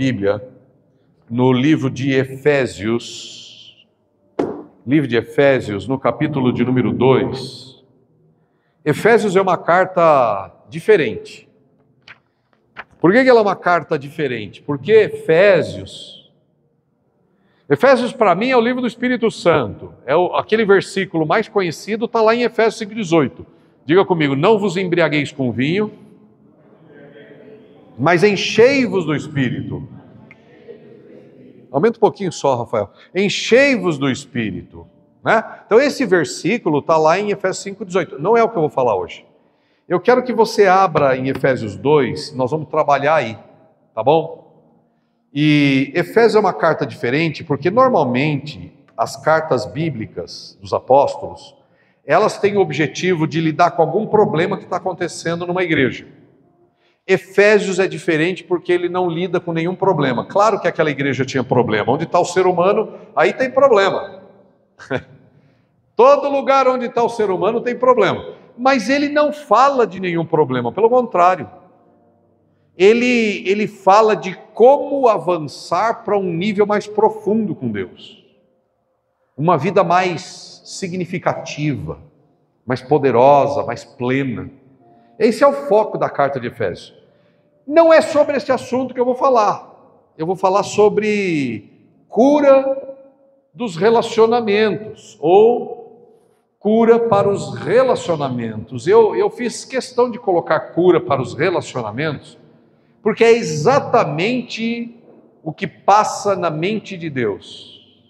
Bíblia, no livro de Efésios, no capítulo de número 2. Efésios é uma carta diferente. Por que ela é uma carta diferente? Porque Efésios para mim é o livro do Espírito Santo. Aquele versículo mais conhecido está lá em Efésios 5,18. Diga comigo: não vos embriagueis com vinho, mas enchei-vos do Espírito. Aumenta um pouquinho só, Rafael. Enchei-vos do Espírito. Né? Então esse versículo está lá em Efésios 5,18. Não é o que eu vou falar hoje. Eu quero que você abra em Efésios 2, nós vamos trabalhar aí, tá bom? E Efésios é uma carta diferente, porque normalmente as cartas bíblicas dos apóstolos, elas têm o objetivo de lidar com algum problema que está acontecendo numa igreja. Efésios é diferente porque ele não lida com nenhum problema. Claro que aquela igreja tinha problema. Onde está o ser humano, aí tem problema. Todo lugar onde está o ser humano tem problema. Mas ele não fala de nenhum problema, pelo contrário. Ele fala de como avançar para um nível mais profundo com Deus. Uma vida mais significativa, mais poderosa, mais plena. Esse é o foco da carta de Efésios. Não é sobre esse assunto que eu vou falar. Eu vou falar sobre cura dos relacionamentos, ou cura para os relacionamentos. Eu fiz questão de colocar cura para os relacionamentos, porque é exatamente o que passa na mente de Deus.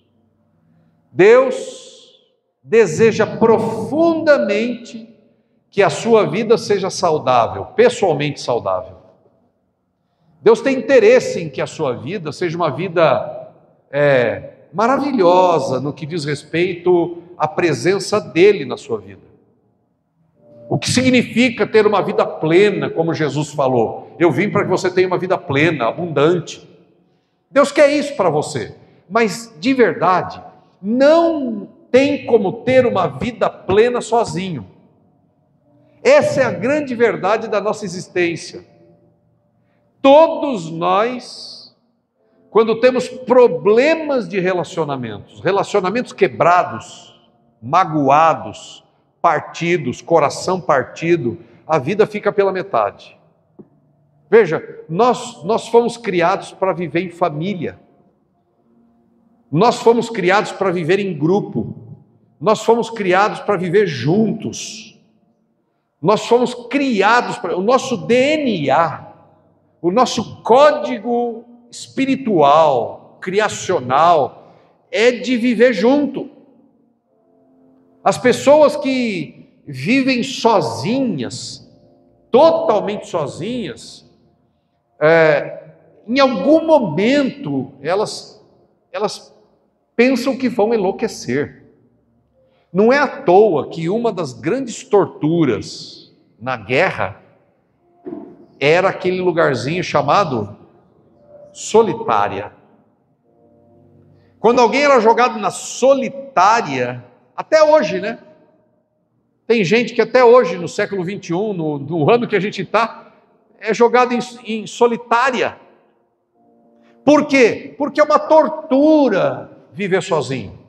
Deus deseja profundamente que a sua vida seja saudável, pessoalmente saudável. Deus tem interesse em que a sua vida seja uma vida maravilhosa no que diz respeito à presença dele na sua vida. O que significa ter uma vida plena, como Jesus falou. Eu vim para que você tenha uma vida plena, abundante. Deus quer isso para você, mas de verdade, não tem como ter uma vida plena sozinho. Essa é a grande verdade da nossa existência. Todos nós, quando temos problemas de relacionamentos quebrados, magoados, partidos, coração partido, a vida fica pela metade. Veja, nós fomos criados para viver em família. Nós fomos criados para viver em grupo. Nós fomos criados para viver juntos. Nós fomos criados para... O nosso DNA, o nosso código espiritual, criacional, é de viver junto. As pessoas que vivem sozinhas, totalmente sozinhas, em algum momento elas pensam que vão enlouquecer. Não é à toa que uma das grandes torturas na guerra era aquele lugarzinho chamado solitária. Quando alguém era jogado na solitária, até hoje, né? Tem gente que até hoje, no século 21, no ano que a gente está, é jogado em solitária. Por quê? Porque é uma tortura viver sozinho.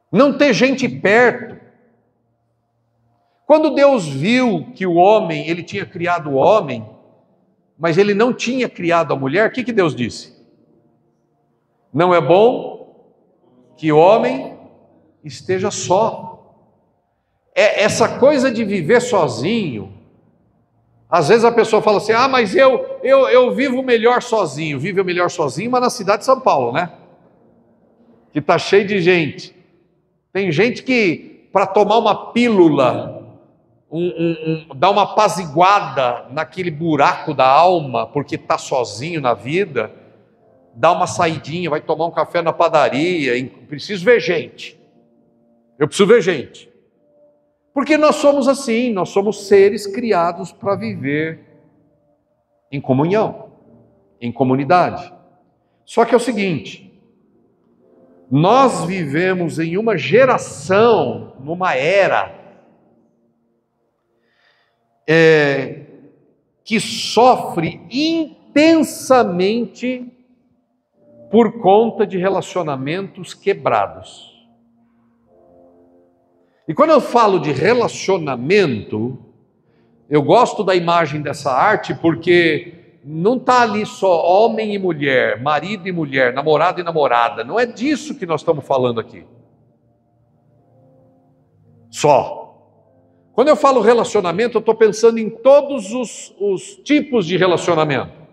Não ter gente perto. Quando Deus viu que o homem, ele tinha criado o homem, mas ele não tinha criado a mulher, o que Deus disse? Não é bom que o homem esteja só. Essa coisa de viver sozinho, às vezes a pessoa fala assim, mas eu vivo melhor sozinho. Vive melhor sozinho, mas na cidade de São Paulo, né? Que está cheio de gente. Tem gente que, para tomar uma pílula, dar uma apaziguada naquele buraco da alma, porque está sozinho na vida, dá uma saidinha, vai tomar um café na padaria, preciso ver gente. Eu preciso ver gente. Porque nós somos assim, nós somos seres criados para viver em comunhão, em comunidade. Só que é o seguinte, nós vivemos em uma geração, numa era, que sofre intensamente por conta de relacionamentos quebrados. E quando eu falo de relacionamento, eu gosto da imagem dessa arte porque não está ali só homem e mulher, marido e mulher, namorado e namorada. Não é disso que nós estamos falando aqui. Só. Quando eu falo relacionamento, eu estou pensando em todos os tipos de relacionamento.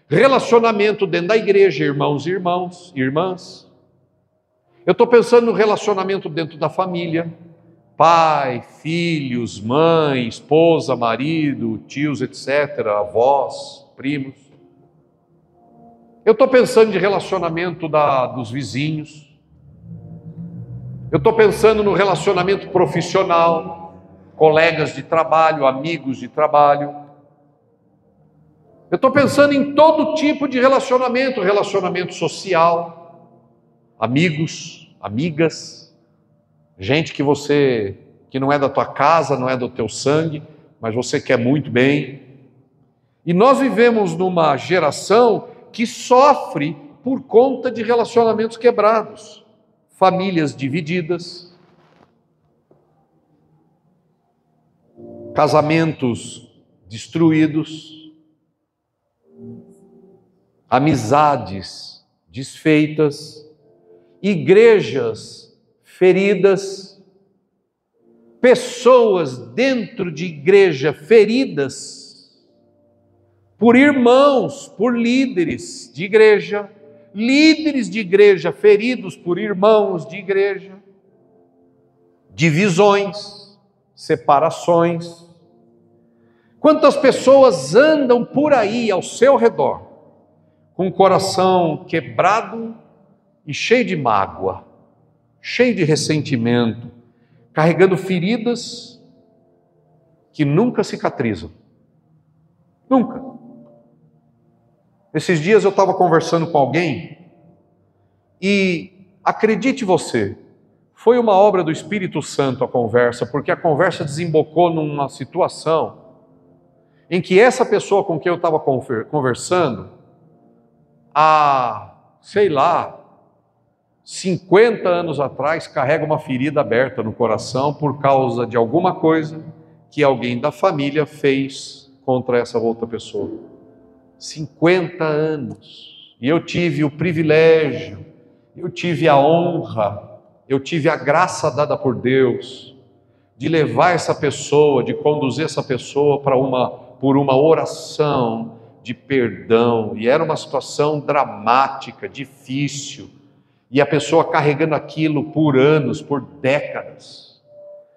Relacionamento dentro da igreja, irmãos e irmãs. Eu estou pensando no relacionamento dentro da família. Pai, filhos, mãe, esposa, marido, tios, etc., avós, primos. Eu estou pensando de relacionamento dos vizinhos. Eu estou pensando no relacionamento profissional, colegas de trabalho, amigos de trabalho. Eu estou pensando em todo tipo de relacionamento, relacionamento social, amigos, amigas, gente que não é da tua casa, não é do teu sangue, mas você quer muito bem. E nós vivemos numa geração que sofre por conta de relacionamentos quebrados, famílias divididas, casamentos destruídos, amizades desfeitas, igrejas feridas, pessoas dentro de igreja feridas por irmãos, por líderes de igreja feridos por irmãos de igreja, divisões, separações. Quantas pessoas andam por aí ao seu redor com o coração quebrado e cheio de mágoa, cheio de ressentimento, carregando feridas que nunca cicatrizam. Nunca. Esses dias eu estava conversando com alguém e, acredite você, foi uma obra do Espírito Santo a conversa, porque a conversa desembocou numa situação em que essa pessoa com quem eu estava conversando, há, 50 anos atrás, carrega uma ferida aberta no coração por causa de alguma coisa que alguém da família fez contra essa outra pessoa. 50 anos. E eu tive o privilégio, eu tive a honra, eu tive a graça dada por Deus de levar essa pessoa, de conduzir essa pessoa por uma oração de perdão. E era uma situação dramática, difícil. E a pessoa carregando aquilo por anos, por décadas.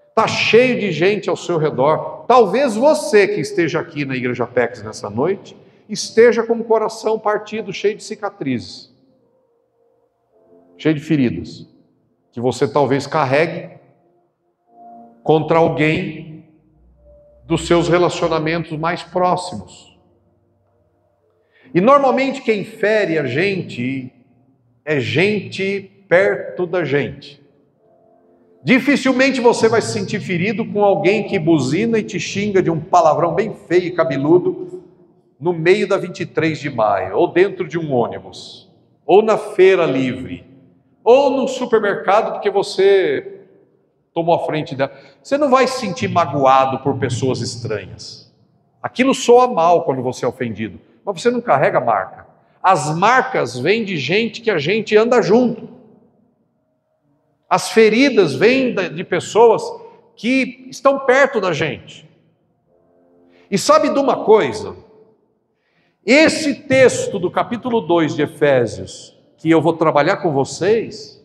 Está cheio de gente ao seu redor. Talvez você que esteja aqui na Igreja Apex nessa noite, esteja com o coração partido, cheio de cicatrizes, cheio de feridas, que você talvez carregue contra alguém dos seus relacionamentos mais próximos. E normalmente quem fere a gente é gente perto da gente. Dificilmente você vai se sentir ferido com alguém que buzina e te xinga de um palavrão bem feio e cabeludo no meio da 23 de maio, ou dentro de um ônibus, ou na feira livre, ou no supermercado porque você tomou a frente dela. Você não vai se sentir magoado por pessoas estranhas. Aquilo soa mal quando você é ofendido, mas você não carrega marca. As marcas vêm de gente que a gente anda junto. As feridas vêm de pessoas que estão perto da gente. E sabe de uma coisa? Esse texto do capítulo 2 de Efésios, que eu vou trabalhar com vocês,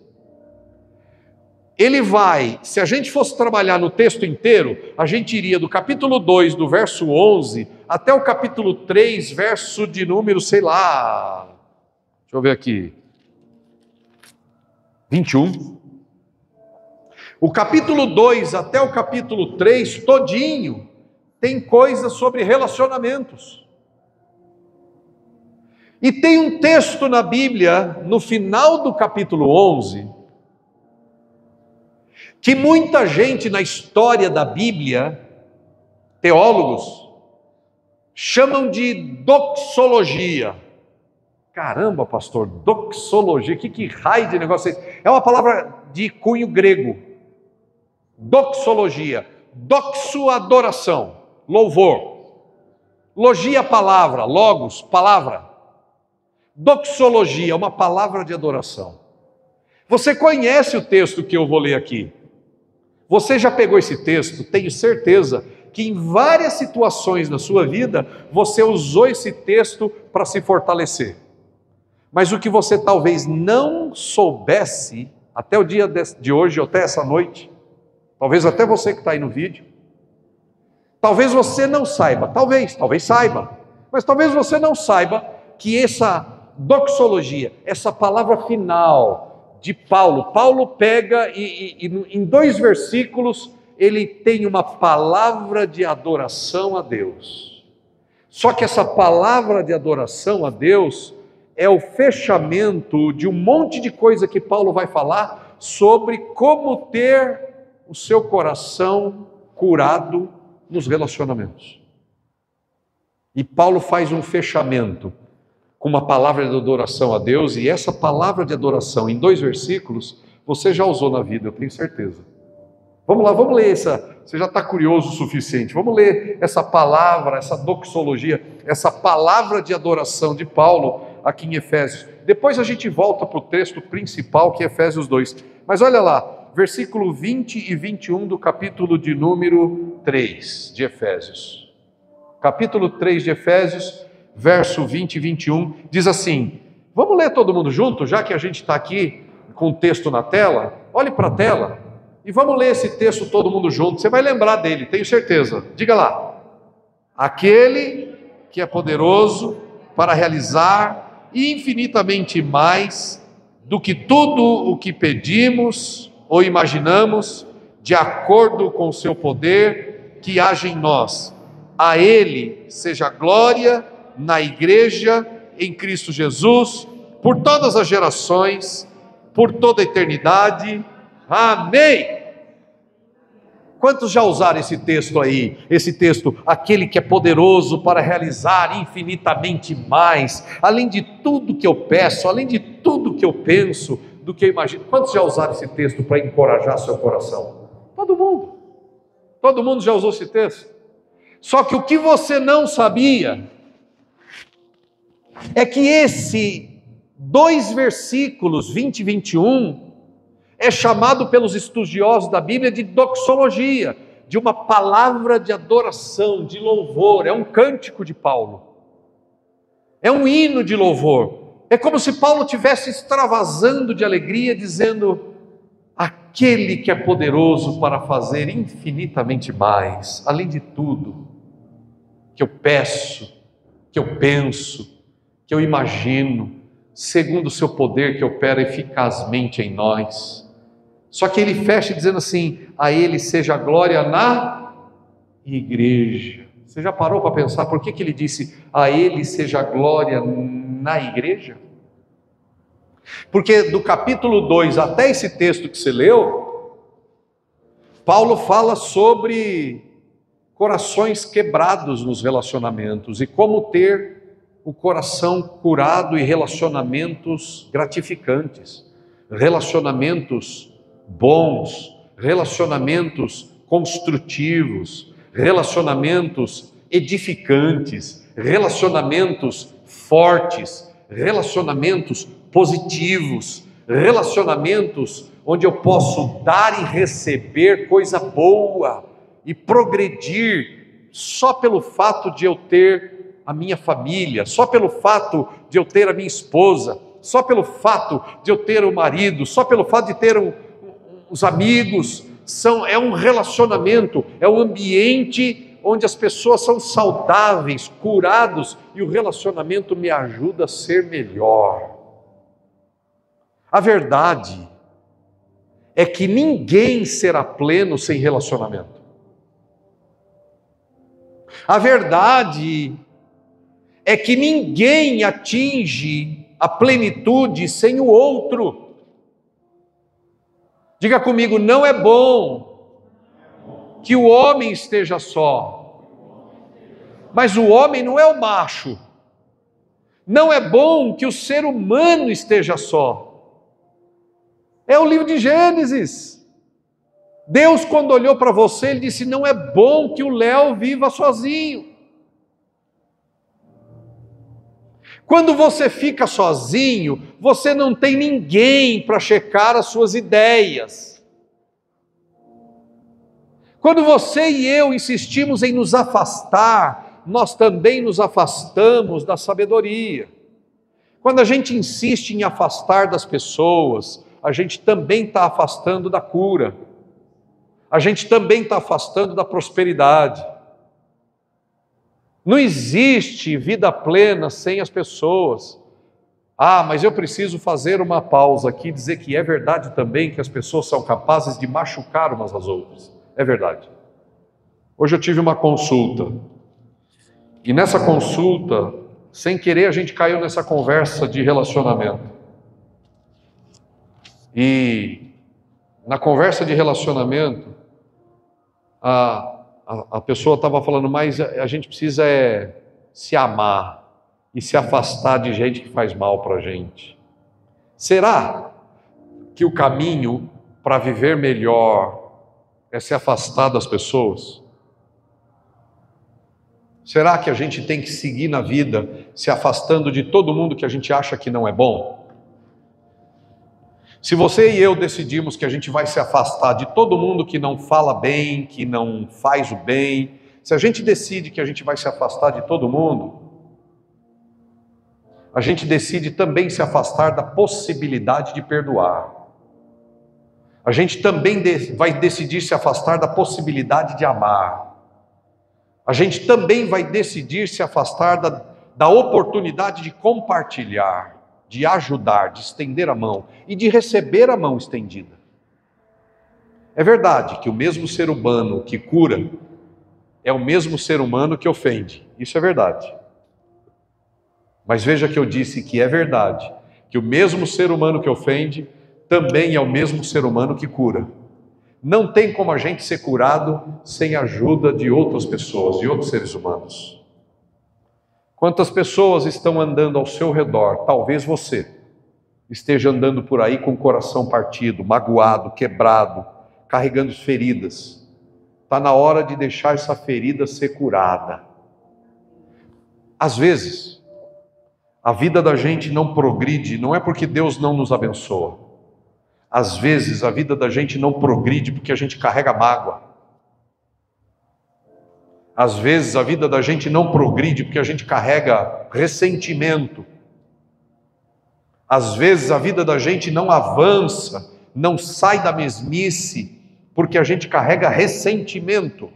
ele vai, se a gente fosse trabalhar no texto inteiro, a gente iria do capítulo 2, do verso 11, até o capítulo 3, verso de número, deixa eu ver aqui, 21. O capítulo 2 até o capítulo 3, todinho, tem coisas sobre relacionamentos. E tem um texto na Bíblia, no final do capítulo 11, que muita gente na história da Bíblia, teólogos, chamam de doxologia. Caramba, pastor, doxologia, que raio de negócio é esse? É uma palavra de cunho grego. Doxologia, doxo, adoração, louvor. Logia, palavra, logos, palavra. Doxologia, uma palavra de adoração. Você conhece o texto que eu vou ler aqui? Você já pegou esse texto? Tenho certeza que em várias situações na sua vida, você usou esse texto para se fortalecer. Mas o que você talvez não soubesse, até o dia de hoje, ou até essa noite, talvez até você que está aí no vídeo, talvez você não saiba, talvez saiba, mas talvez você não saiba que essa doxologia, essa palavra final de Paulo pega e em 2 versículos, ele tem uma palavra de adoração a Deus. Só que essa palavra de adoração a Deus é o fechamento de um monte de coisa que Paulo vai falar sobre como ter o seu coração curado nos relacionamentos. E Paulo faz um fechamento com uma palavra de adoração a Deus, e essa palavra de adoração em 2 versículos, você já usou na vida, eu tenho certeza. Vamos lá, vamos ler essa, você já está curioso o suficiente, vamos ler essa palavra, essa doxologia, essa palavra de adoração de Paulo aqui em Efésios. Depois a gente volta para o texto principal, que é Efésios 2. Mas olha lá, versículo 20 e 21 do capítulo de número 3 de Efésios. Capítulo 3 de Efésios, verso 20 e 21, diz assim, vamos ler todo mundo junto, já que a gente está aqui com o texto na tela, olhe para a tela, e vamos ler esse texto todo mundo junto, você vai lembrar dele, tenho certeza, diga lá, aquele que é poderoso para realizar infinitamente mais do que tudo o que pedimos ou imaginamos, de acordo com o seu poder que age em nós. A Ele seja glória na igreja, em Cristo Jesus, por todas as gerações, por toda a eternidade. Amém! Quantos já usaram esse texto aí? Esse texto, aquele que é poderoso para realizar infinitamente mais, além de tudo que eu peço, além de tudo que eu penso, do que eu imagino. Quantos já usaram esse texto para encorajar seu coração? Todo mundo. Todo mundo já usou esse texto. Só que o que você não sabia é que esse 2 versículos, 20 e 21, é chamado pelos estudiosos da Bíblia de doxologia, de uma palavra de adoração, de louvor, é um cântico de Paulo, é um hino de louvor, é como se Paulo estivesse extravasando de alegria, dizendo, aquele que é poderoso para fazer infinitamente mais, além de tudo, que eu peço, que eu penso, que eu imagino, segundo o seu poder que opera eficazmente em nós. Só que ele fecha dizendo assim, a Ele seja a glória na igreja. Você já parou para pensar por que ele disse, a Ele seja a glória na igreja? Porque do capítulo 2 até esse texto que você leu, Paulo fala sobre corações quebrados nos relacionamentos e como ter o coração curado e relacionamentos gratificantes, relacionamentos bons, relacionamentos construtivos, relacionamentos edificantes, relacionamentos fortes, relacionamentos positivos, relacionamentos onde eu posso dar e receber coisa boa e progredir só pelo fato de eu ter a minha família, só pelo fato de eu ter a minha esposa, só pelo fato de eu ter o marido, só pelo fato de ter os amigos. É um relacionamento, é um ambiente onde as pessoas são saudáveis, curados, e o relacionamento me ajuda a ser melhor. A verdade é que ninguém será pleno sem relacionamento. A verdade é que ninguém atinge a plenitude sem o outro. Diga comigo, não é bom que o homem esteja só. Mas o homem não é o macho. Não é bom que o ser humano esteja só. É o livro de Gênesis. Deus, quando olhou para você, Ele disse: não é bom que o Léo viva sozinho. Quando você fica sozinho, você não tem ninguém para checar as suas ideias. Quando você e eu insistimos em nos afastar, nós também nos afastamos da sabedoria. Quando a gente insiste em afastar das pessoas, a gente também está afastando da cura. A gente também está afastando da prosperidade. Não existe vida plena sem as pessoas. Ah, mas eu preciso fazer uma pausa aqui e dizer que é verdade também que as pessoas são capazes de machucar umas às outras. É verdade. Hoje eu tive uma consulta. E nessa consulta, sem querer, a gente caiu nessa conversa de relacionamento. E na conversa de relacionamento, a pessoa estava falando, mas a gente precisa se amar e se afastar de gente que faz mal para a gente. Será que o caminho para viver melhor é se afastar das pessoas? Será que a gente tem que seguir na vida se afastando de todo mundo que a gente acha que não é bom? Se você e eu decidimos que a gente vai se afastar de todo mundo que não fala bem, que não faz o bem, se a gente decide que a gente vai se afastar de todo mundo, a gente decide também se afastar da possibilidade de perdoar. A gente também vai decidir se afastar da possibilidade de amar. A gente também vai decidir se afastar da oportunidade de compartilhar, de ajudar, de estender a mão e de receber a mão estendida. É verdade que o mesmo ser humano que cura é o mesmo ser humano que ofende. Isso é verdade. Mas veja que eu disse que é verdade, que o mesmo ser humano que ofende também é o mesmo ser humano que cura. Não tem como a gente ser curado sem a ajuda de outras pessoas, de outros seres humanos. Quantas pessoas estão andando ao seu redor? Talvez você esteja andando por aí com o coração partido, magoado, quebrado, carregando feridas. Está na hora de deixar essa ferida ser curada. Às vezes, a vida da gente não progride, não é porque Deus não nos abençoa. Às vezes, a vida da gente não progride porque a gente carrega mágoa. Às vezes, a vida da gente não progride porque a gente carrega ressentimento. Às vezes, a vida da gente não avança, não sai da mesmice, porque a gente carrega ressentimento.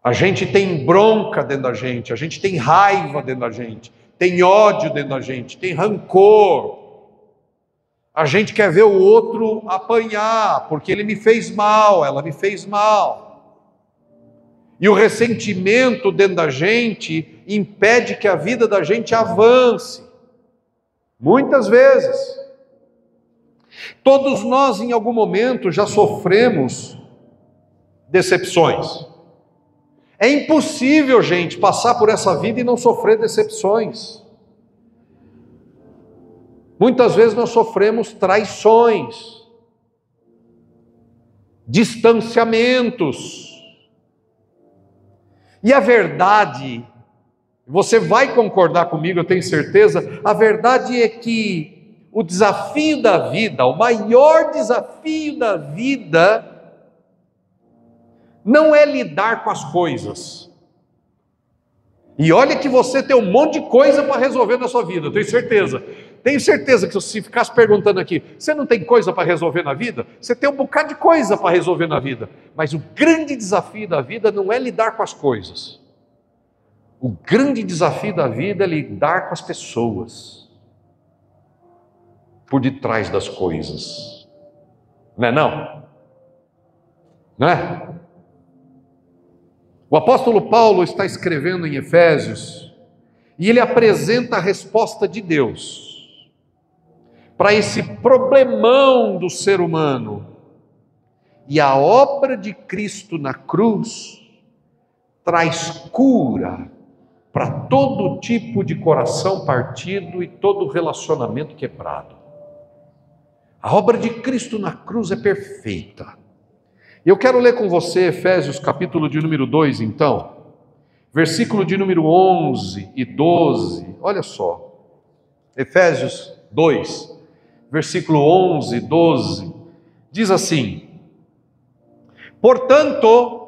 A gente tem bronca dentro da gente, a gente tem raiva dentro da gente, tem ódio dentro da gente, tem rancor. A gente quer ver o outro apanhar, porque ele me fez mal, ela me fez mal. E o ressentimento dentro da gente impede que a vida da gente avance. Muitas vezes. Todos nós, em algum momento, já sofremos decepções. É impossível, gente, passar por essa vida e não sofrer decepções. Muitas vezes nós sofremos traições, distanciamentos. E a verdade, você vai concordar comigo, eu tenho certeza, a verdade é que o desafio da vida, o maior desafio da vida, não é lidar com as coisas. E olha que você tem um monte de coisa para resolver na sua vida, eu tenho certeza. Tenho certeza que se ficasse perguntando aqui, você não tem coisa para resolver na vida? Você tem um bocado de coisa para resolver na vida. Mas o grande desafio da vida não é lidar com as coisas. O grande desafio da vida é lidar com as pessoas. Por detrás das coisas. Não é não? Não é? O apóstolo Paulo está escrevendo em Efésios e ele apresenta a resposta de Deus para esse problemão do ser humano. E a obra de Cristo na cruz traz cura para todo tipo de coração partido e todo relacionamento quebrado. A obra de Cristo na cruz é perfeita. Eu quero ler com você Efésios capítulo de número 2, então, versículo de número 11 e 12, olha só, Efésios 2, versículo 11 e 12, diz assim: portanto,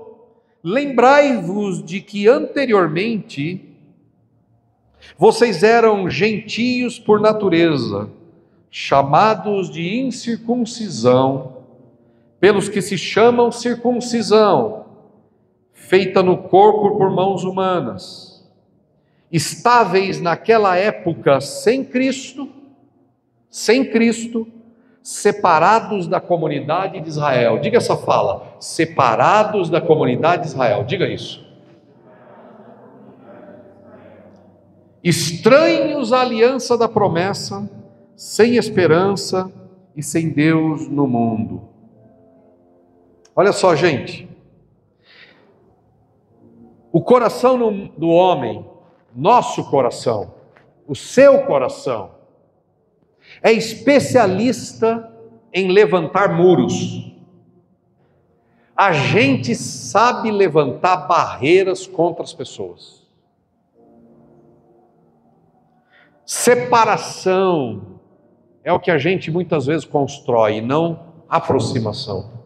lembrai-vos de que anteriormente vocês eram gentios por natureza, chamados de incircuncisão, pelos que se chamam circuncisão, feita no corpo por mãos humanas, estáveis naquela época sem Cristo, separados da comunidade de Israel. Diga essa fala, separados da comunidade de Israel, diga isso. Estranhos à aliança da promessa, sem esperança e sem Deus no mundo. Olha só, gente, o coração do homem, nosso coração, o seu coração, é especialista em levantar muros. A gente sabe levantar barreiras contra as pessoas. Separação é o que a gente muitas vezes constrói, não aproximação.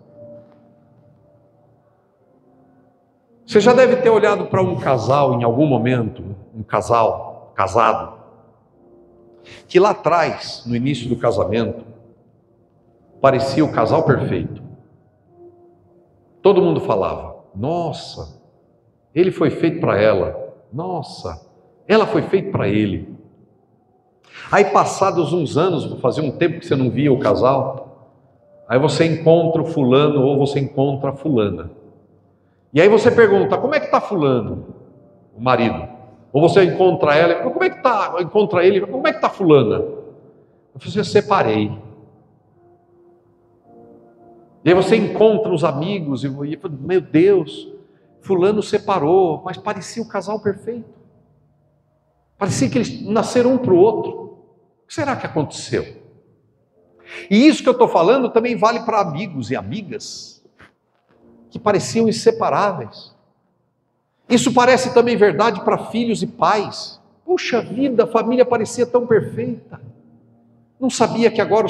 Você já deve ter olhado para um casal em algum momento, um casal casado, que lá atrás, no início do casamento, parecia o casal perfeito. Todo mundo falava: nossa, ele foi feito para ela, nossa, ela foi feita para ele. Aí passados uns anos, fazia um tempo que você não via o casal, aí você encontra o fulano ou você encontra a fulana. E aí você pergunta: como é que está fulano, o marido? Ou você encontra ela, como é que está? Encontra ele, como é que está fulana? Eu falei: eu separei. E aí você encontra os amigos e fala: meu Deus, fulano separou, mas parecia o casal perfeito. Parecia que eles nasceram um para o outro. O que será que aconteceu? E isso que eu estou falando também vale para amigos e amigas que pareciam inseparáveis. Isso parece também verdade para filhos e pais. Puxa vida, a família parecia tão perfeita. Não sabia que agora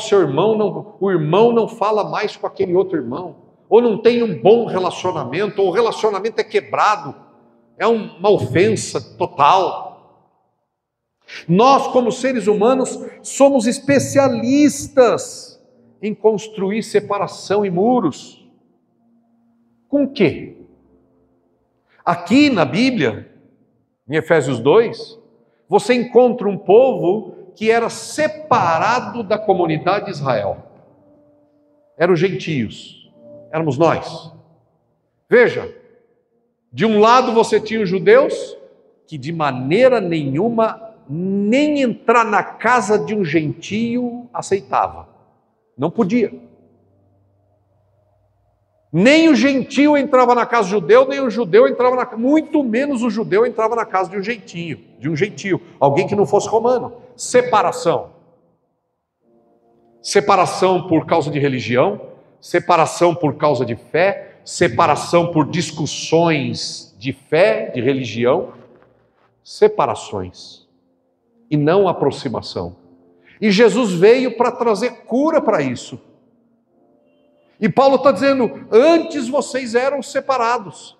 o irmão não fala mais com aquele outro irmão, ou não tem um bom relacionamento, ou o relacionamento é quebrado, é uma ofensa total. Nós, como seres humanos, somos especialistas em construir separação e muros. Com o quê? Aqui na Bíblia, em Efésios 2, você encontra um povo que era separado da comunidade de Israel. Eram os gentios, éramos nós. Veja, de um lado você tinha os judeus, que de maneira nenhuma nem entrar na casa de um gentio aceitava. Não podia. Nem o gentio entrava na casa do judeu, nem o judeu entrava na casa, muito menos o judeu entrava na casa de um gentio, alguém que não fosse romano. Separação. Separação por causa de religião, separação por causa de fé, separação por discussões de fé, de religião, separações e não aproximação. E Jesus veio para trazer cura para isso. E Paulo está dizendo: antes vocês eram separados,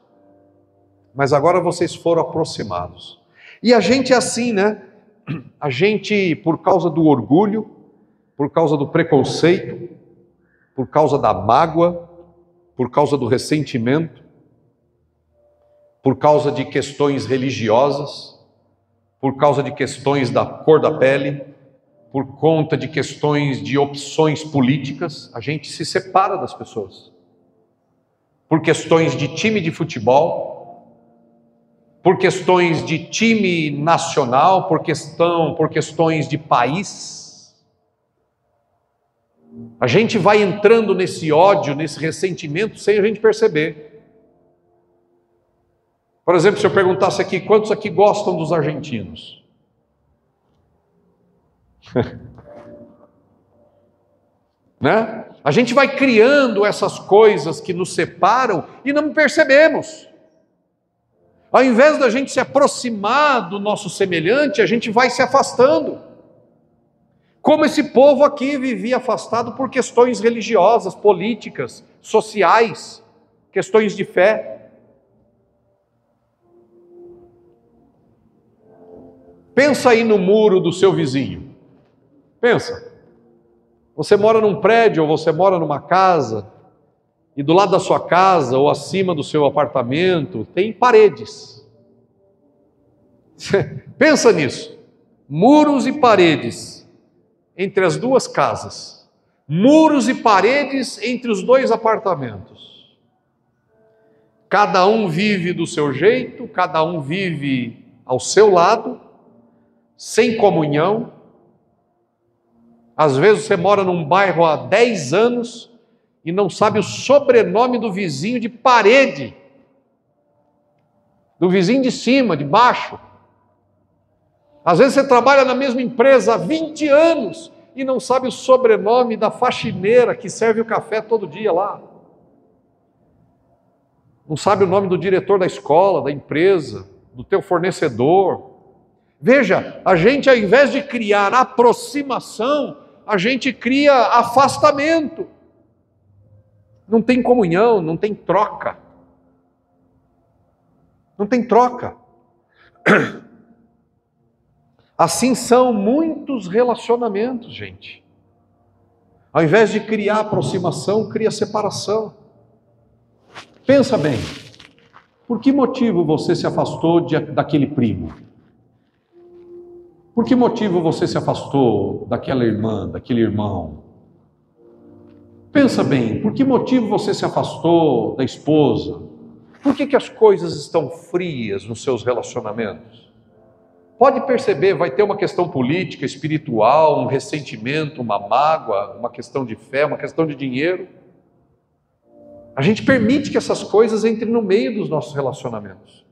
mas agora vocês foram aproximados. E a gente é assim, né? A gente, por causa do orgulho, por causa do preconceito, por causa da mágoa, por causa do ressentimento, por causa de questões religiosas, por causa de questões da cor da pele, por conta de questões de opções políticas, a gente se separa das pessoas. Por questões de time de futebol, por questões de time nacional, por questões de país. A gente vai entrando nesse ódio, nesse ressentimento, sem a gente perceber. Por exemplo, se eu perguntasse aqui, quantos aqui gostam dos argentinos? Né? A gente vai criando essas coisas que nos separam e não percebemos. Ao invés da gente se aproximar do nosso semelhante, a gente vai se afastando. Como esse povo aqui vivia afastado por questões religiosas, políticas, sociais, questões de fé. Pensa aí no muro do seu vizinho. Pensa. Você mora num prédio ou você mora numa casa, e do lado da sua casa ou acima do seu apartamento tem paredes. Pensa nisso. Muros e paredes entre as duas casas. Muros e paredes entre os dois apartamentos. Cada um vive do seu jeito, cada um vive ao seu lado, sem comunhão. Às vezes você mora num bairro há 10 anos e não sabe o sobrenome do vizinho de parede, do vizinho de cima, de baixo. Às vezes você trabalha na mesma empresa há 20 anos e não sabe o sobrenome da faxineira que serve o café todo dia lá. Não sabe o nome do diretor da escola, da empresa, do teu fornecedor. Veja, a gente, ao invés de criar aproximação, a gente cria afastamento. Não tem comunhão, não tem troca. Não tem troca. Assim são muitos relacionamentos, gente. Ao invés de criar aproximação, cria separação. Pensa bem, por que motivo você se afastou daquele primo? Por que motivo você se afastou daquela irmã, daquele irmão? Pensa bem, por que motivo você se afastou da esposa? Por que as coisas estão frias nos seus relacionamentos? Pode perceber, vai ter uma questão política, espiritual, um ressentimento, uma mágoa, uma questão de fé, uma questão de dinheiro. A gente permite que essas coisas entrem no meio dos nossos relacionamentos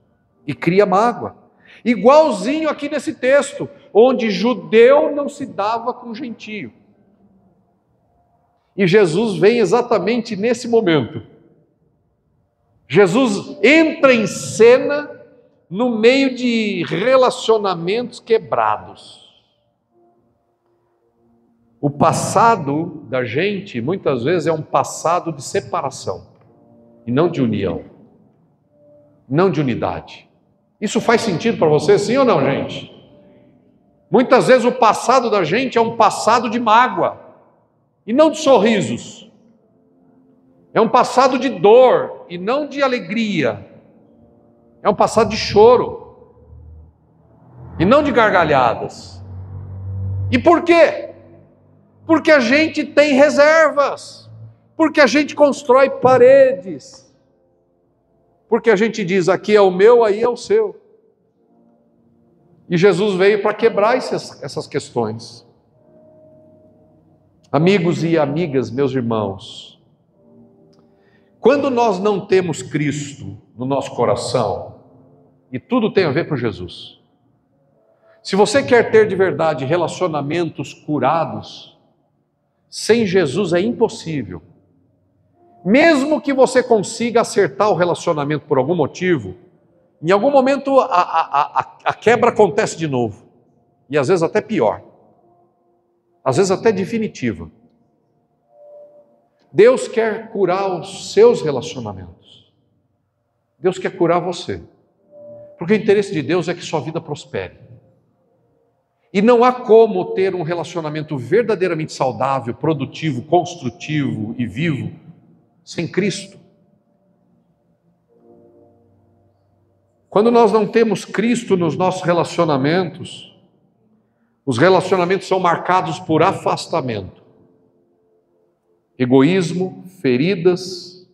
e cria mágoa. Igualzinho aqui nesse texto, onde judeu não se dava com gentio. E Jesus vem exatamente nesse momento. Jesus entra em cena no meio de relacionamentos quebrados. O passado da gente, muitas vezes, é um passado de separação, e não de união, não de unidade. Isso faz sentido para você, sim ou não, gente? Muitas vezes o passado da gente é um passado de mágoa, e não de sorrisos. É um passado de dor, e não de alegria. É um passado de choro, e não de gargalhadas. E por quê? Porque a gente tem reservas, porque a gente constrói paredes, porque a gente diz, aqui é o meu, aí é o seu. E Jesus veio para quebrar essas questões. Amigos e amigas, meus irmãos, quando nós não temos Cristo no nosso coração, e tudo tem a ver com Jesus, se você quer ter de verdade relacionamentos curados, sem Jesus é impossível. Mesmo que você consiga acertar o relacionamento por algum motivo, em algum momento a quebra acontece de novo, e às vezes até pior, às vezes até definitiva. Deus quer curar os seus relacionamentos. Deus quer curar você. Porque o interesse de Deus é que sua vida prospere. E não há como ter um relacionamento verdadeiramente saudável, produtivo, construtivo e vivo sem Cristo. Quando nós não temos Cristo nos nossos relacionamentos, os relacionamentos são marcados por afastamento, egoísmo, feridas,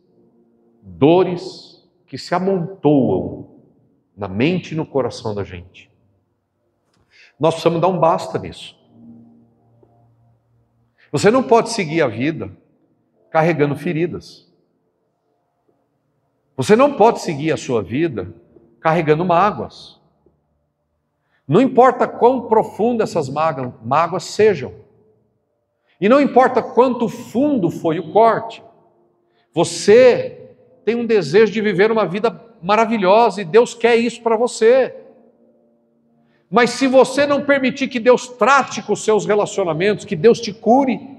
dores que se amontoam na mente e no coração da gente. Nós precisamos dar um basta nisso. Você não pode seguir a vida carregando feridas. Você não pode seguir a sua vida carregando mágoas. Não importa quão profundas essas mágoas sejam. E não importa quanto fundo foi o corte. Você tem um desejo de viver uma vida maravilhosa e Deus quer isso para você. Mas se você não permitir que Deus trate com os seus relacionamentos, que Deus te cure,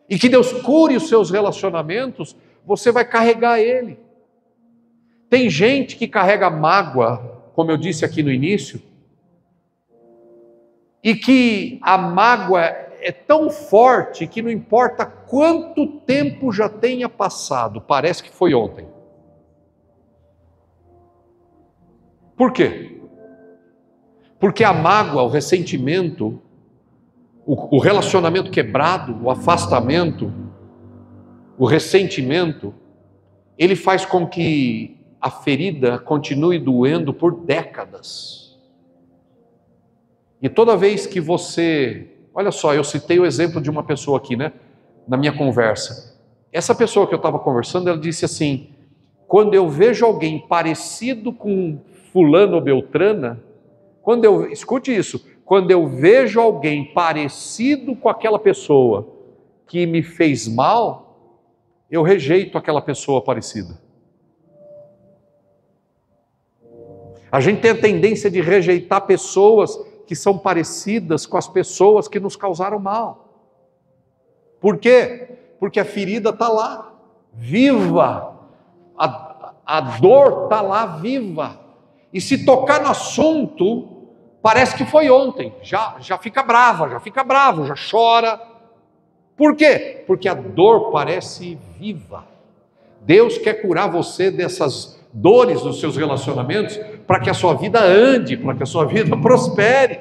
e que Deus cure os seus relacionamentos, você vai carregar ele. Tem gente que carrega mágoa, como eu disse aqui no início, e que a mágoa é tão forte que não importa quanto tempo já tenha passado, parece que foi ontem. Por quê? Porque a mágoa, o ressentimento, o relacionamento quebrado, o afastamento, o ressentimento, ele faz com que a ferida continue doendo por décadas. E toda vez que você... Olha só, eu citei o exemplo de uma pessoa aqui, né? Na minha conversa. Essa pessoa que eu estava conversando, ela disse assim: quando eu vejo alguém parecido com fulano ou beltrana, escute isso, quando eu vejo alguém parecido com aquela pessoa que me fez mal, eu rejeito aquela pessoa parecida. A gente tem a tendência de rejeitar pessoas que são parecidas com as pessoas que nos causaram mal. Por quê? Porque a ferida está lá, viva, a dor está lá viva, e se tocar no assunto, parece que foi ontem, já fica brava, já fica bravo, já chora. Por quê? Porque a dor parece viva. Deus quer curar você dessas dores nos seus relacionamentos, para que a sua vida ande, para que a sua vida prospere.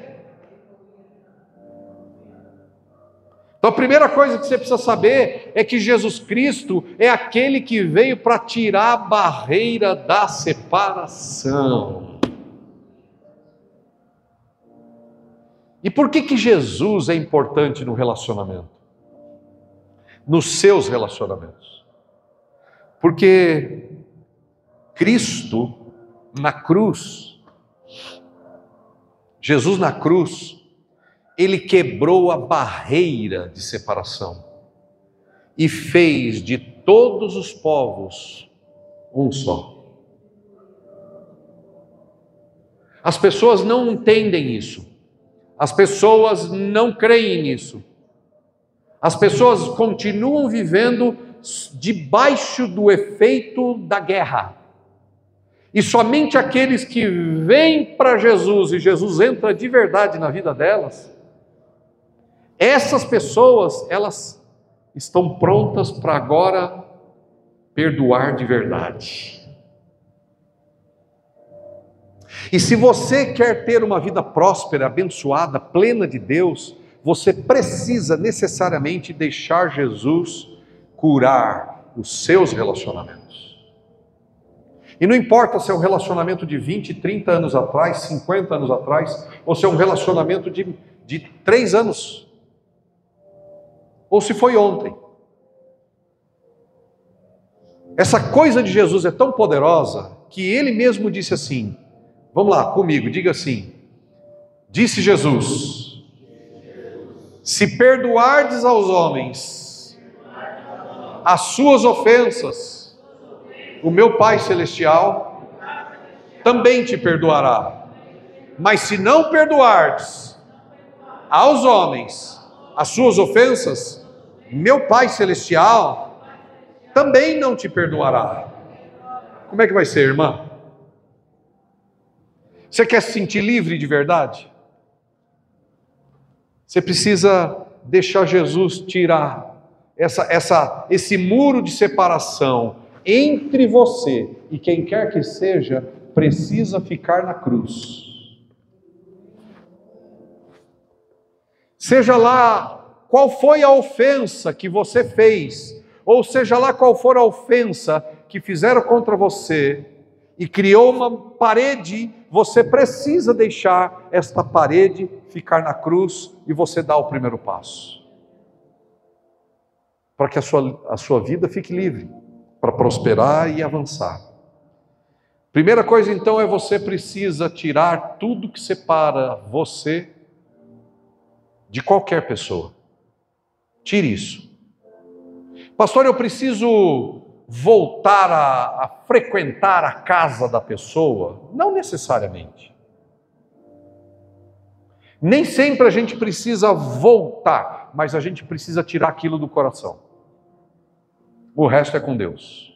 Então a primeira coisa que você precisa saber é que Jesus Cristo é aquele que veio para tirar a barreira da separação. E por que Jesus é importante no relacionamento? Nos seus relacionamentos? Porque Cristo na cruz, Jesus na cruz, ele quebrou a barreira de separação e fez de todos os povos um só. As pessoas não entendem isso, as pessoas não creem nisso, as pessoas continuam vivendo debaixo do efeito da guerra. E somente aqueles que vêm para Jesus e Jesus entra de verdade na vida delas, essas pessoas, elas estão prontas para agora perdoar de verdade. E se você quer ter uma vida próspera, abençoada, plena de Deus, você precisa necessariamente deixar Jesus curar os seus relacionamentos. E não importa se é um relacionamento de 20, 30 anos atrás, 50 anos atrás, ou se é um relacionamento de 3 anos, ou se foi ontem. Essa coisa de Jesus é tão poderosa que ele mesmo disse assim, vamos lá comigo, diga assim, disse Jesus: se perdoardes aos homens as suas ofensas, o meu Pai Celestial também te perdoará. Mas se não perdoardes aos homens as suas ofensas, meu Pai Celestial também não te perdoará. Como é que vai ser, irmã? Você quer se sentir livre de verdade? Você precisa deixar Jesus tirar esse muro de separação entre você e quem quer que seja, precisa ficar na cruz. Seja lá qual foi a ofensa que você fez, ou seja lá qual for a ofensa que fizeram contra você, e criou uma parede, você precisa deixar esta parede ficar na cruz e você dar o primeiro passo. Para que a sua vida fique livre, para prosperar e avançar. Primeira coisa então é você precisa tirar tudo que separa você de qualquer pessoa. Tire isso. Pastor, eu preciso voltar a frequentar a casa da pessoa? Não necessariamente. Nem sempre a gente precisa voltar, mas a gente precisa tirar aquilo do coração. O resto é com Deus.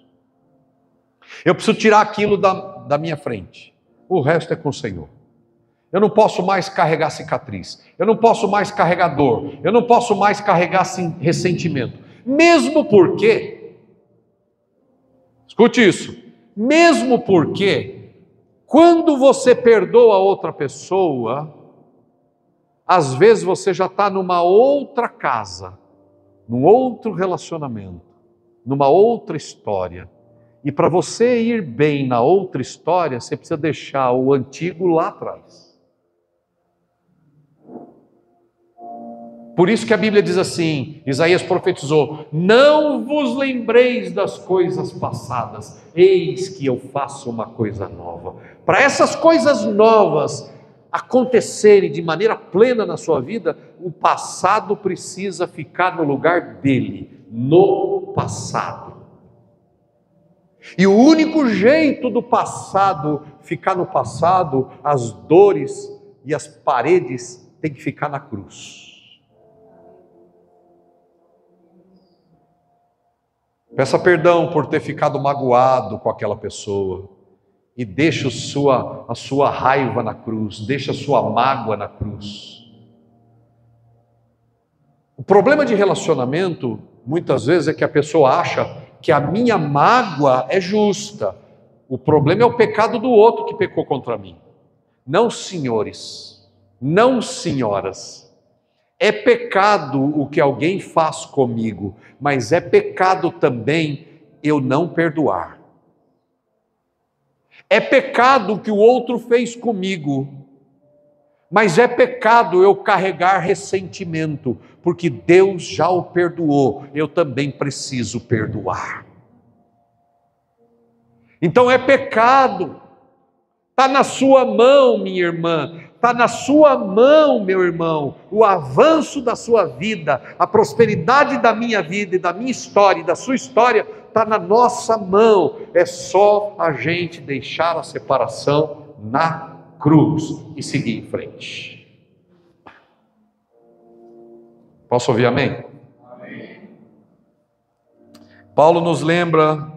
Eu preciso tirar aquilo da minha frente. O resto é com o Senhor. Eu não posso mais carregar cicatriz. Eu não posso mais carregar dor. Eu não posso mais carregar ressentimento. Mesmo porque, escute isso, mesmo porque, quando você perdoa outra pessoa, às vezes você já está numa outra casa, num outro relacionamento, numa outra história. E para você ir bem na outra história, você precisa deixar o antigo lá atrás. Por isso que a Bíblia diz assim, Isaías profetizou: não vos lembreis das coisas passadas, eis que eu faço uma coisa nova. Para essas coisas novas acontecerem de maneira plena na sua vida, o passado precisa ficar no lugar dele, no passado. E o único jeito do passado ficar no passado, as dores e as paredes têm que ficar na cruz. Peça perdão por ter ficado magoado com aquela pessoa e deixa a sua raiva na cruz, deixa a sua mágoa na cruz. O problema de relacionamento, muitas vezes, é que a pessoa acha que a minha mágoa é justa. O problema é o pecado do outro que pecou contra mim. Não, senhores, não, senhoras. É pecado o que alguém faz comigo, mas é pecado também eu não perdoar. É pecado o que o outro fez comigo, mas é pecado eu carregar ressentimento, porque Deus já o perdoou, eu também preciso perdoar. Então é pecado, está na sua mão, minha irmã, está na sua mão, meu irmão, o avanço da sua vida, a prosperidade da minha vida e da minha história e da sua história, está na nossa mão. É só a gente deixar a separação na cruz e seguir em frente. Posso ouvir amém? Amém. Paulo nos lembra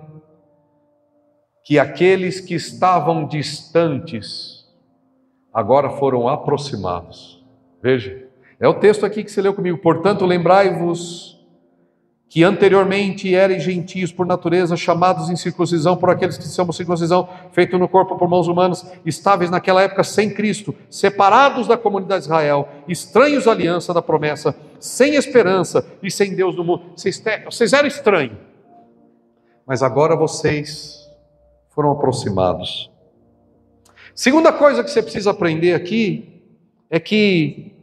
que aqueles que estavam distantes agora foram aproximados. Veja, é o texto aqui que você leu comigo. Portanto, lembrai-vos que anteriormente erais gentios por natureza, chamados em circuncisão por aqueles que chamam circuncisão, feito no corpo por mãos humanas, estáveis naquela época sem Cristo, separados da comunidade de Israel, estranhos à aliança da promessa, sem esperança e sem Deus no mundo. Vocês eram estranhos, mas agora vocês foram aproximados. Segunda coisa que você precisa aprender aqui é que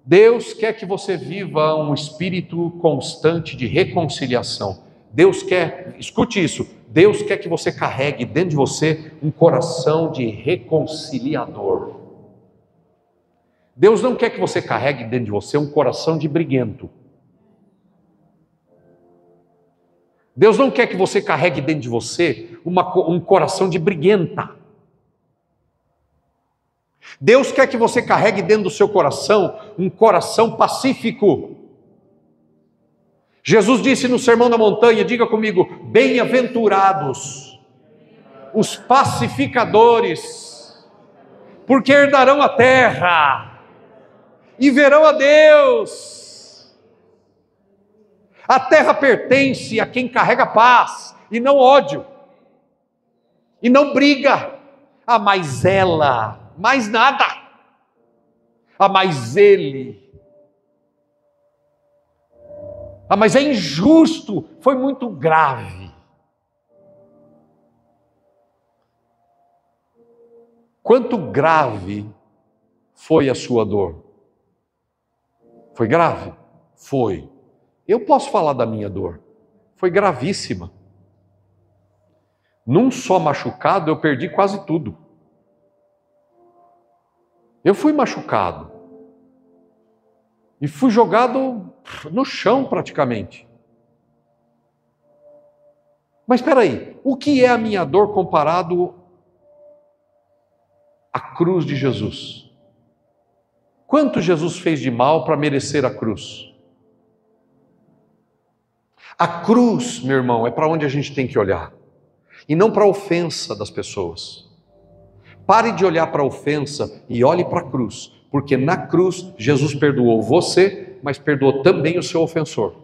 Deus quer que você viva um espírito constante de reconciliação. Deus quer, escute isso, Deus quer que você carregue dentro de você um coração de reconciliador. Deus não quer que você carregue dentro de você um coração de briguento. Deus não quer que você carregue dentro de você um coração de briguenta. Deus quer que você carregue dentro do seu coração um coração pacífico. Jesus disse no Sermão da Montanha, diga comigo, bem-aventurados os pacificadores, porque herdarão a terra e verão a Deus. A terra pertence a quem carrega paz e não ódio, e não briga. Ah, mas ela, mais nada. Ah, mas ele. Ah, mas é injusto, foi muito grave. Quanto grave foi a sua dor? Foi grave? Foi. Eu posso falar da minha dor. Foi gravíssima. Num só machucado eu perdi quase tudo. Eu fui machucado. E fui jogado no chão praticamente. Mas espera aí, o que é a minha dor comparado à cruz de Jesus? Quanto Jesus fez de mal para merecer a cruz? A cruz, meu irmão, é para onde a gente tem que olhar. E não para a ofensa das pessoas. Pare de olhar para a ofensa e olhe para a cruz. Porque na cruz, Jesus perdoou você, mas perdoou também o seu ofensor.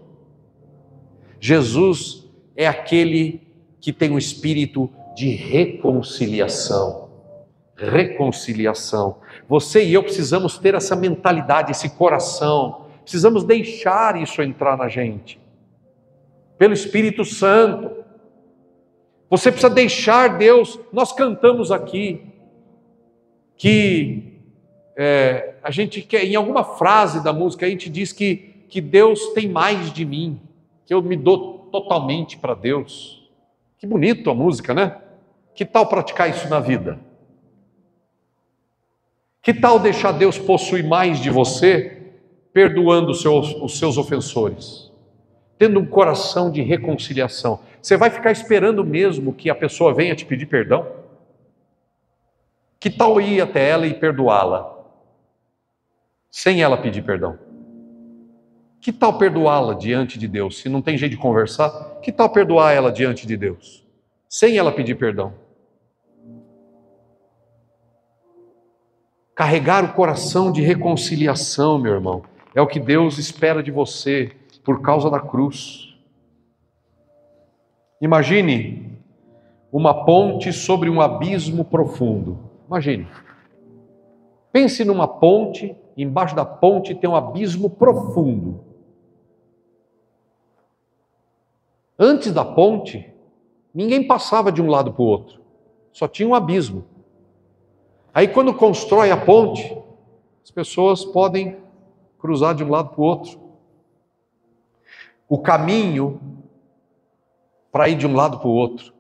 Jesus é aquele que tem um espírito de reconciliação. Reconciliação. Você e eu precisamos ter essa mentalidade, esse coração. Precisamos deixar isso entrar na gente. Pelo Espírito Santo. Você precisa deixar Deus. Nós cantamos aqui que a gente quer, em alguma frase da música, a gente diz que Deus tem mais de mim, que eu me dou totalmente para Deus. Que bonito a música, né? Que tal praticar isso na vida? Que tal deixar Deus possuir mais de você, perdoando os seus ofensores? Tendo um coração de reconciliação. Você vai ficar esperando mesmo que a pessoa venha te pedir perdão? Que tal ir até ela e perdoá-la? Sem ela pedir perdão? Que tal perdoá-la diante de Deus? Se não tem jeito de conversar, que tal perdoar ela diante de Deus? Sem ela pedir perdão? Carregar o coração de reconciliação, meu irmão, é o que Deus espera de você por causa da cruz. Imagine uma ponte sobre um abismo profundo. Imagine. Pense numa ponte, embaixo da ponte tem um abismo profundo. Antes da ponte, ninguém passava de um lado para o outro. Só tinha um abismo. Aí quando constrói a ponte, as pessoas podem cruzar de um lado para o outro. O caminho para ir de um lado para o outro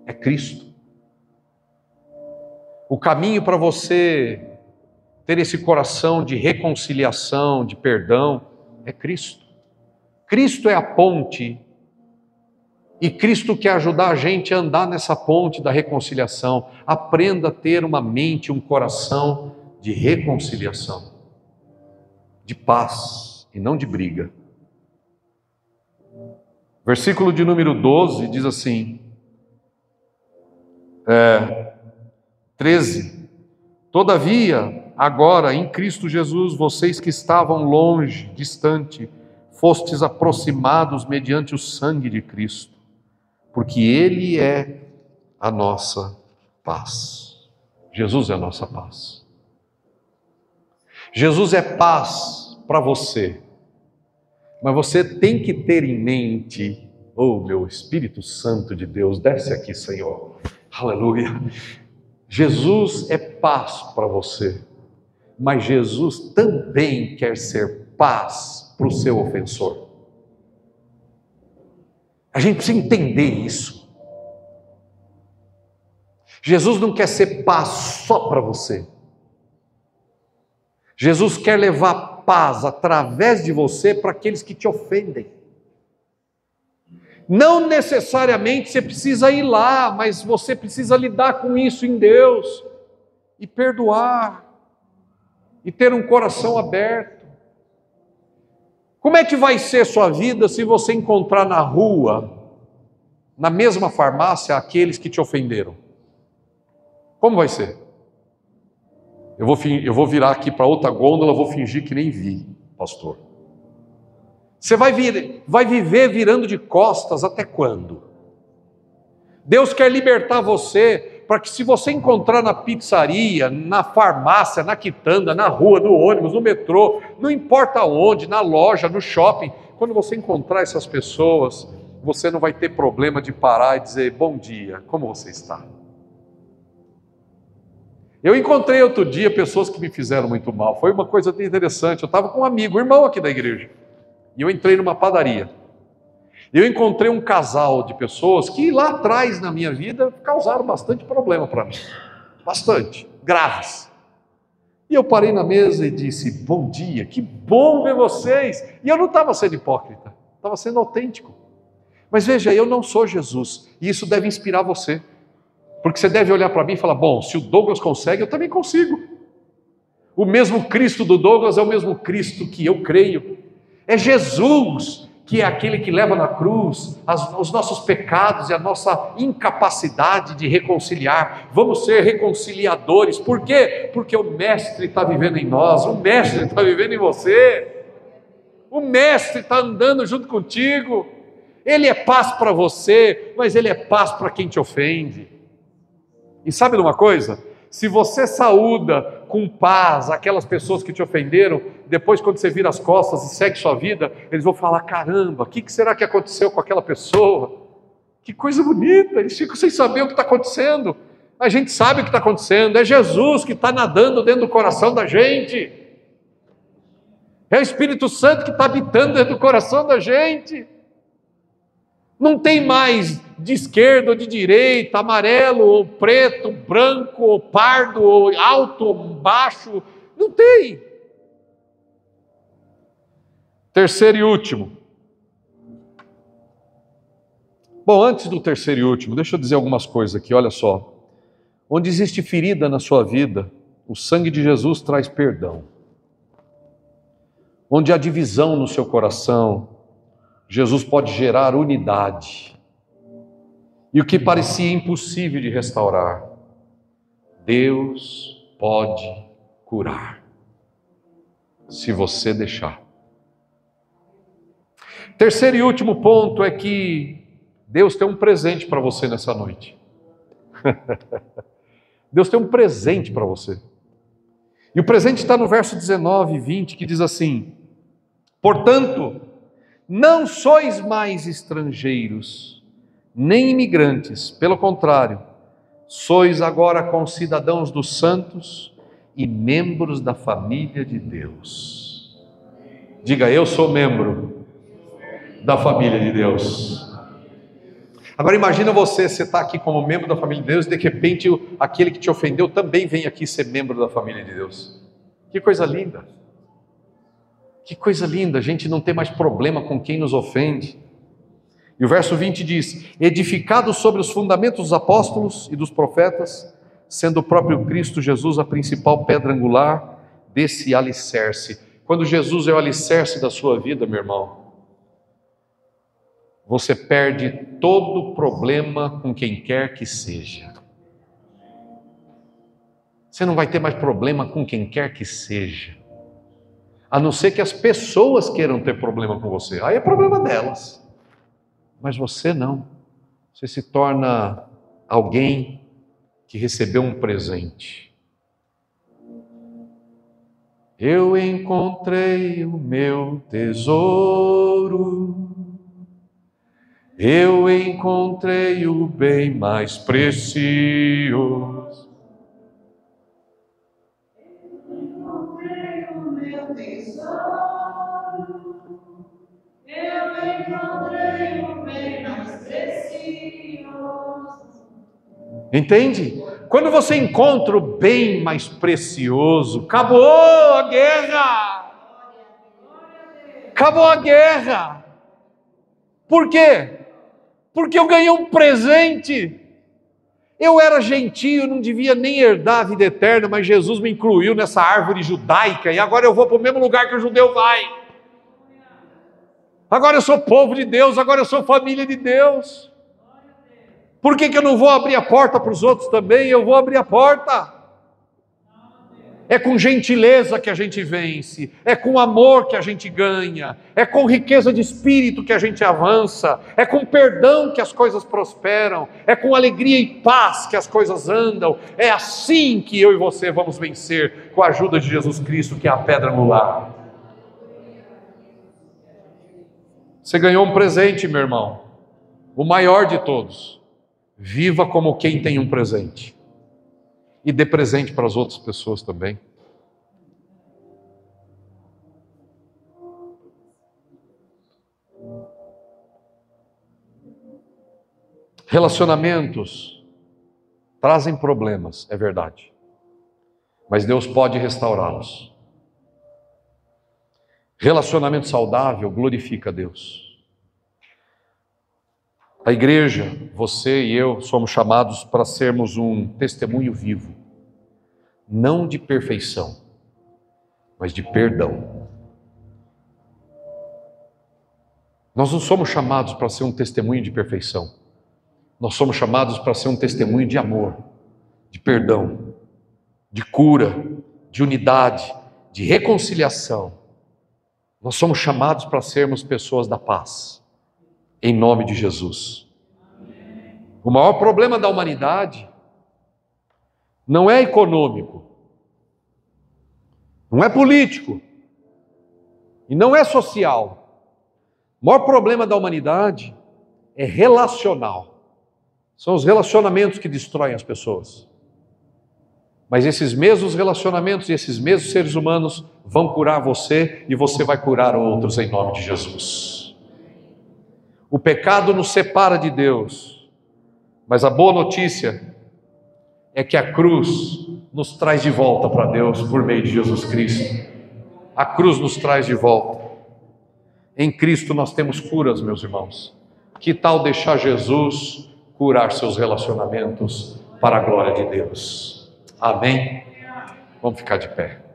é Cristo. O caminho para você ter esse coração de reconciliação, de perdão, é Cristo. Cristo é a ponte e Cristo quer ajudar a gente a andar nessa ponte da reconciliação. Aprenda a ter uma mente, um coração de reconciliação, de paz e não de briga. Versículo de número 12 diz assim, 13: Todavia, agora em Cristo Jesus, vocês que estavam longe, distante, fostes aproximados mediante o sangue de Cristo, porque Ele é a nossa paz. Jesus é a nossa paz. Jesus é paz para você, mas você tem que ter em mente, oh meu Espírito Santo de Deus, desce aqui, Senhor, aleluia. Jesus é paz para você, mas Jesus também quer ser paz para o seu ofensor. A gente precisa entender isso. Jesus não quer ser paz só para você. Jesus quer levar paz através de você para aqueles que te ofendem. Não necessariamente você precisa ir lá, mas você precisa lidar com isso em Deus e perdoar e ter um coração aberto. Como é que vai ser sua vida se você encontrar na rua, na mesma farmácia, aqueles que te ofenderam? Como vai ser? Eu vou virar aqui para outra gôndola, vou fingir que nem vi, pastor. Você vai viver virando de costas até quando? Deus quer libertar você para que, se você encontrar na pizzaria, na farmácia, na quitanda, na rua, no ônibus, no metrô, não importa onde, na loja, no shopping, quando você encontrar essas pessoas, você não vai ter problema de parar e dizer: bom dia, como você está? Eu encontrei outro dia pessoas que me fizeram muito mal, foi uma coisa interessante. Eu estava com um amigo, irmão aqui da igreja, e eu entrei numa padaria. Eu encontrei um casal de pessoas que lá atrás na minha vida causaram bastante problema para mim, bastante, graves. E eu parei na mesa e disse: bom dia, que bom ver vocês. E eu não estava sendo hipócrita, estava sendo autêntico. Mas veja, eu não sou Jesus, e isso deve inspirar você, porque você deve olhar para mim e falar: bom, se o Douglas consegue, eu também consigo. O mesmo Cristo do Douglas é o mesmo Cristo que eu creio. É Jesus que é aquele que leva na cruz os nossos pecados e a nossa incapacidade de reconciliar. Vamos ser reconciliadores. Por quê? Porque o Mestre está vivendo em nós, o Mestre está vivendo em você, o Mestre está andando junto contigo. Ele é paz para você, mas Ele é paz para quem te ofende. E sabe de uma coisa? Se você saúda com paz aquelas pessoas que te ofenderam, depois quando você vira as costas e segue sua vida, eles vão falar: caramba, o que será que aconteceu com aquela pessoa? Que coisa bonita, eles ficam sem saber o que está acontecendo. A gente sabe o que está acontecendo, é Jesus que está nadando dentro do coração da gente. É o Espírito Santo que está habitando dentro do coração da gente. Não tem mais de esquerda ou de direita, amarelo ou preto, branco ou pardo, ou alto ou baixo. Não tem. Terceiro e último. Bom, antes do terceiro e último, deixa eu dizer algumas coisas aqui, olha só. Onde existe ferida na sua vida, o sangue de Jesus traz perdão. Onde há divisão no seu coração, Jesus pode gerar unidade. E o que parecia impossível de restaurar, Deus pode curar, se você deixar. Terceiro e último ponto é que Deus tem um presente para você nessa noite. Deus tem um presente para você. E o presente está no verso 19 e 20, que diz assim: portanto, não sois mais estrangeiros, nem imigrantes, pelo contrário, sois agora concidadãos dos santos e membros da família de Deus. Diga: eu sou membro da família de Deus. Agora imagina você está aqui como membro da família de Deus e de repente aquele que te ofendeu também vem aqui ser membro da família de Deus. Que coisa linda! Que coisa linda, a gente não tem mais problema com quem nos ofende. E o verso 20 diz: edificados sobre os fundamentos dos apóstolos e dos profetas, sendo o próprio Cristo Jesus a principal pedra angular desse alicerce. Quando Jesus é o alicerce da sua vida, meu irmão, você perde todo problema com quem quer que seja. Você não vai ter mais problema com quem quer que seja, a não ser que as pessoas queiram ter problema com você. Aí é problema delas. Mas você não. Você se torna alguém que recebeu um presente. Eu encontrei o meu tesouro. Eu encontrei o bem mais precioso. Encontrei o meu tesouro. Eu encontrei o bem mais precioso. Entende? Quando você encontra o bem mais precioso, acabou a guerra. Acabou a guerra. Por quê? Porque eu ganhei um presente. Eu era gentio, não devia nem herdar a vida eterna, mas Jesus me incluiu nessa árvore judaica e agora eu vou para o mesmo lugar que o judeu vai. Agora eu sou povo de Deus, agora eu sou família de Deus. Por que eu não vou abrir a porta para os outros também? Eu vou abrir a porta. É com gentileza que a gente vence, é com amor que a gente ganha, é com riqueza de espírito que a gente avança, é com perdão que as coisas prosperam, é com alegria e paz que as coisas andam. É assim que eu e você vamos vencer, com a ajuda de Jesus Cristo, que é a pedra angular. Você ganhou um presente, meu irmão, o maior de todos. Viva como quem tem um presente. E dê presente para as outras pessoas também. Relacionamentos trazem problemas, é verdade, mas Deus pode restaurá-los. Relacionamento saudável glorifica a Deus. A igreja, você e eu, somos chamados para sermos um testemunho vivo, não de perfeição, mas de perdão. Nós não somos chamados para ser um testemunho de perfeição. Nós somos chamados para ser um testemunho de amor, de perdão, de cura, de unidade, de reconciliação. Nós somos chamados para sermos pessoas da paz, em nome de Jesus. O maior problema da humanidade não é econômico, não é político e não é social. O maior problema da humanidade é relacional. São os relacionamentos que destroem as pessoas. Mas esses mesmos relacionamentos e esses mesmos seres humanos vão curar você e você vai curar outros em nome de Jesus. O pecado nos separa de Deus, mas a boa notícia é que a cruz nos traz de volta para Deus por meio de Jesus Cristo. A cruz nos traz de volta. Em Cristo nós temos curas, meus irmãos. Que tal deixar Jesus curar seus relacionamentos para a glória de Deus? Amém? Vamos ficar de pé.